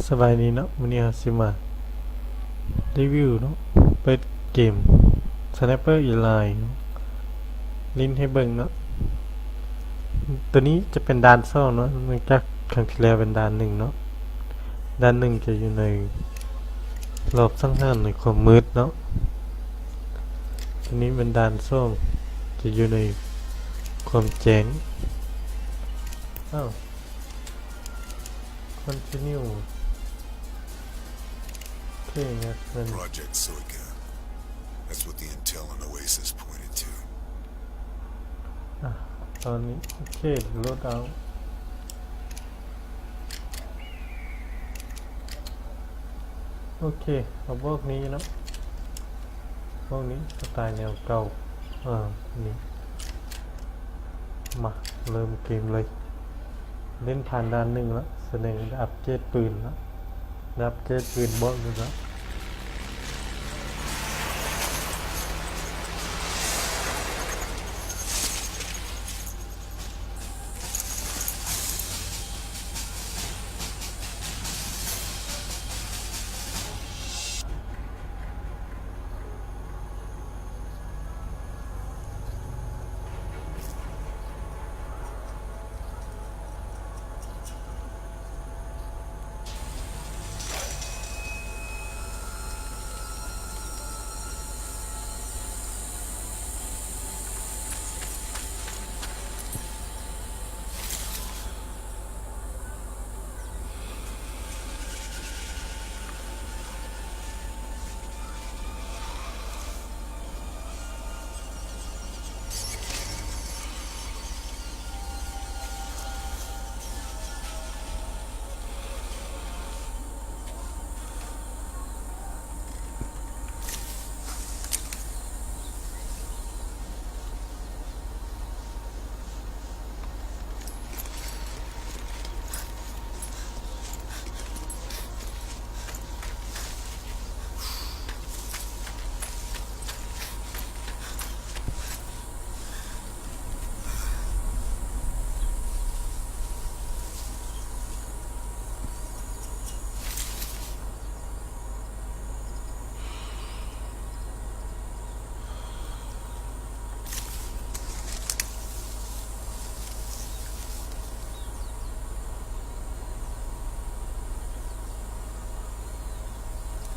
สบายดีเนาะวันนี้เราสิมารีวิวเนาะเปิดเกม Sniper Elite เนาะลิ้นให้เบิ่งเนาะตัวนี้จะเป็นด่านสองเนาะเนื่องจากครั้งที่แล้วเป็นด่านหนึ่งเนาะด่านหนึ่งจะอยู่ในรอบสังหารในความมืดเนาะตัวนี้เป็นด่านสองจะอยู่ในความแจ้งcontinue โอเคนะมัน Project Silica. That's what the intel on Oasis pointed to. ตอนนี้โอเคโหลดเอาโอเคเอาพวกนี้เนาะพวกนี้สไตล์แนวเก่านี่มาเริ่มเกมเลยเล่นผ่านด่านหนึ่งแล้วแสดงอัปเกรดปืนแล้วอัปเกรดปืนบอสแล้ว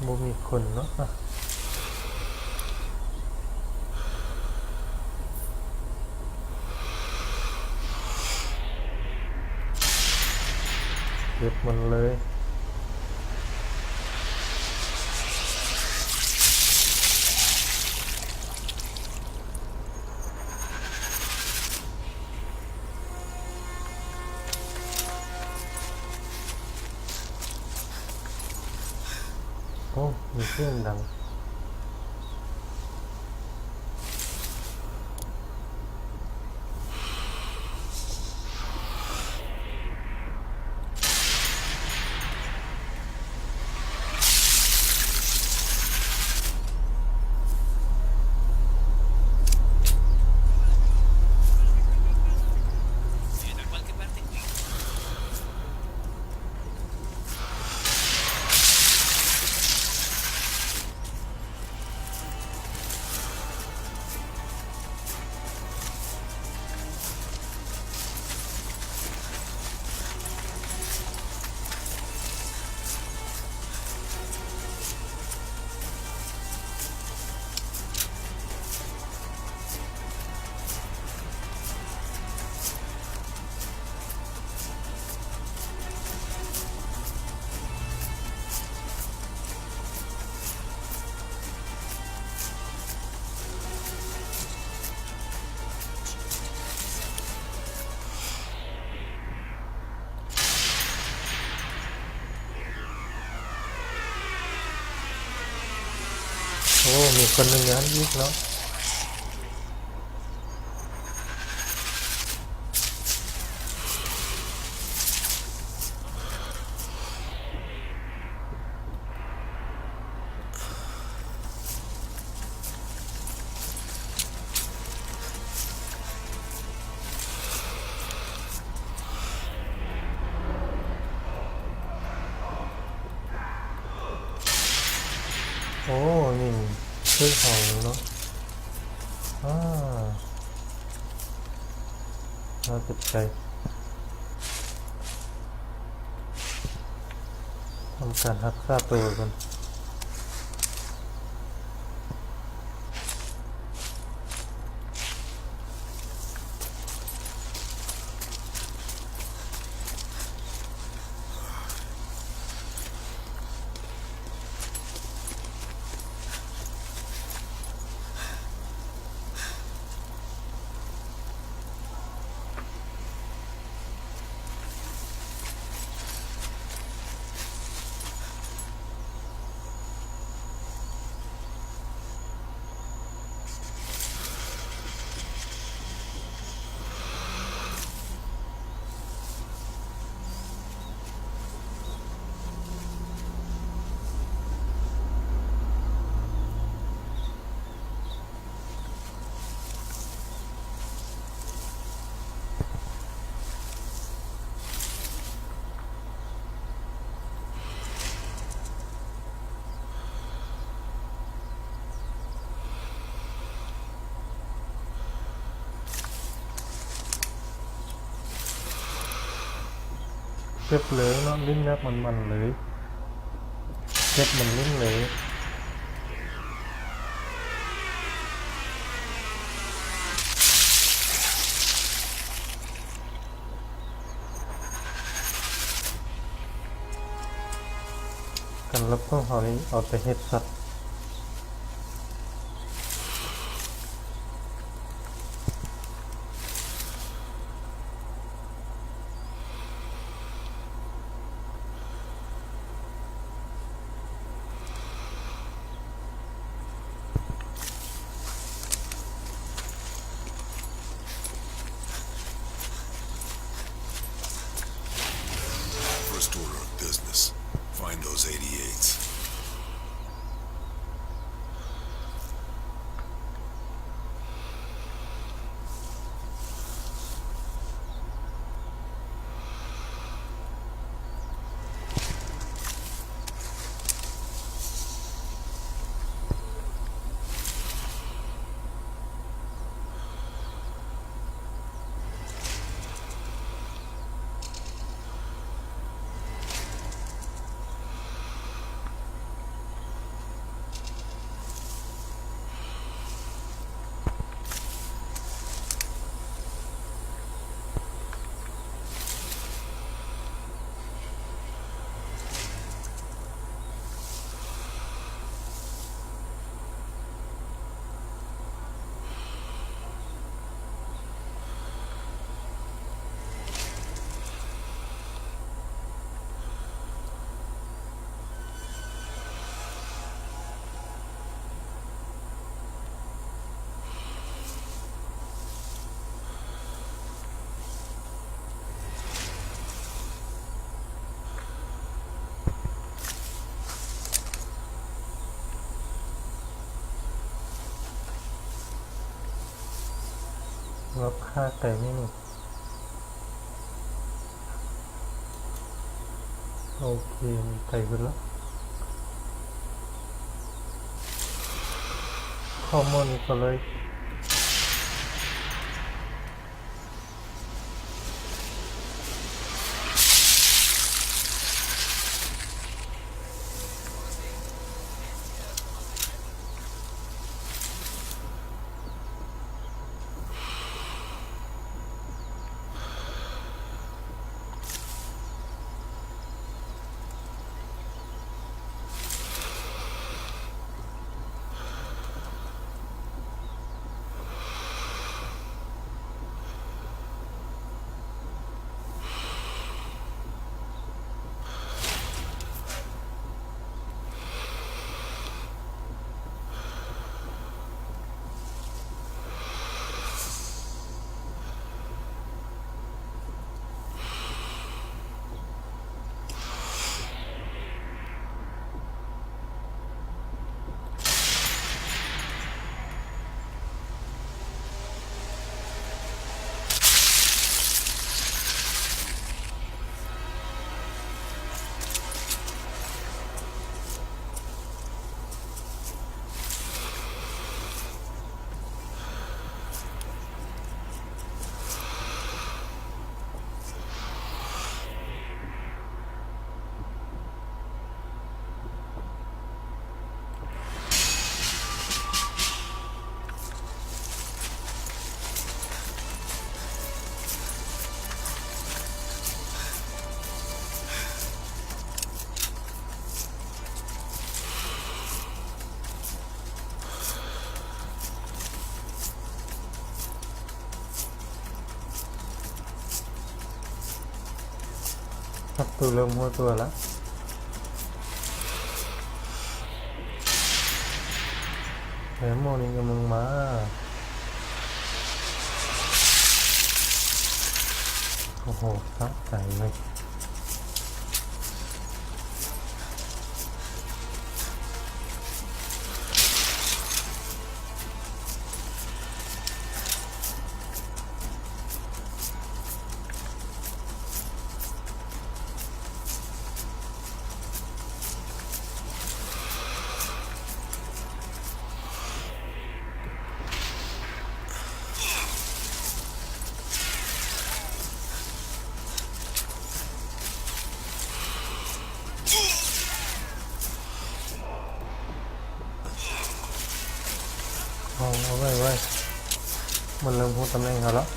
บ่มีคนเนาะเก็บมันเลยโอ้มีเสียงดังโอ้มีคนหนึ่งงานอีกเนาะ โอ้นี่ซื้อของเนาะอ่าน่าสนใจทำการรักษาตัวกัน เก็บเลยเนาะลิ้นแนบมันเลยเก็บมันลิ้นเลยการรับของเขานี่เอาแต่เห็ดสัตว์First order of business. Find those 88s.รับค่าไก่ไม่หมดโอเคมีไก่ขึ้นแล้วข้อมูลก็เลย ตัวเริ่มหัวตัวละแถมโมนี่กำลังมาโอ้โหสะใจเลย เอาไว้ มันเริ่มพูดตำแหน่งเขาแล้ว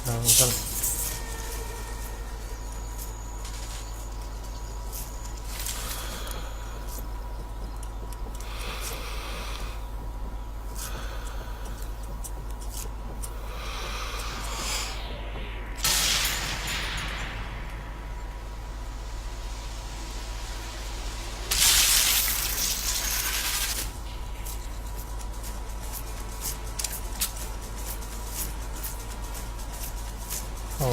เอากันเอา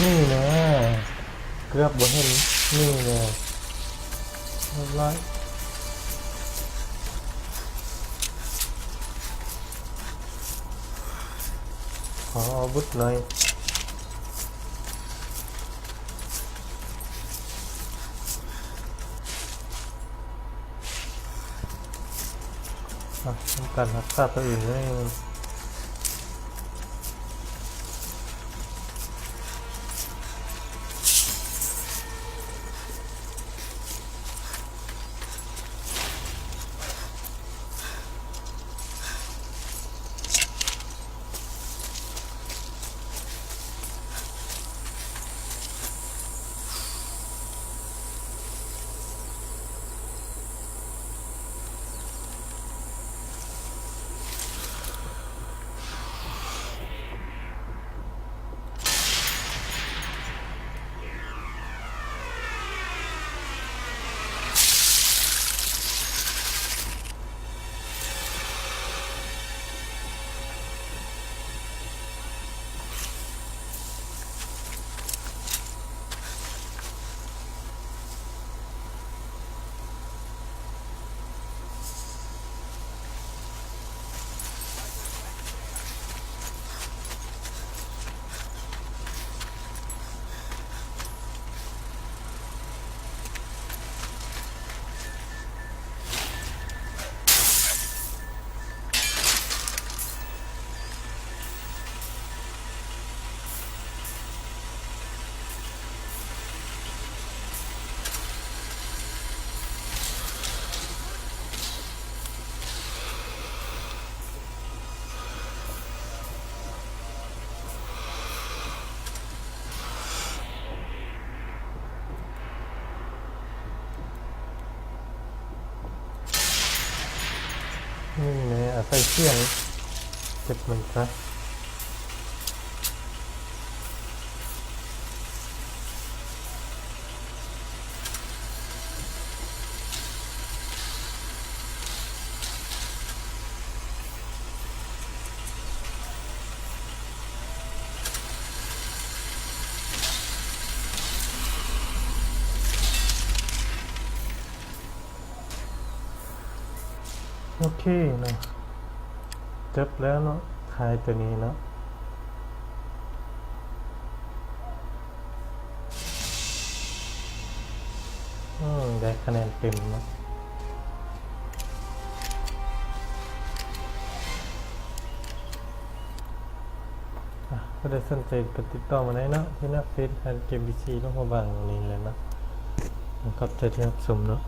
นี่แน่เกือบบ่เห็นนี่แน่เรียบร้อยขออาวุธหน่อยทำการรักษาตัวอื่นได้นี่แน่อาศัยเสียงเก็บมันซะ อเคเนาะจบแล้วเนาะทายตัวนี้เนาะได้คะแนนเต็มเนาะก็ได้สนใจกดติดต่อมาได้เนาะที่หน้าเฟซแฟนเกมบีซีลูกหัวบางนี้เลยเนาะขอบใจที่รับชมเนาะ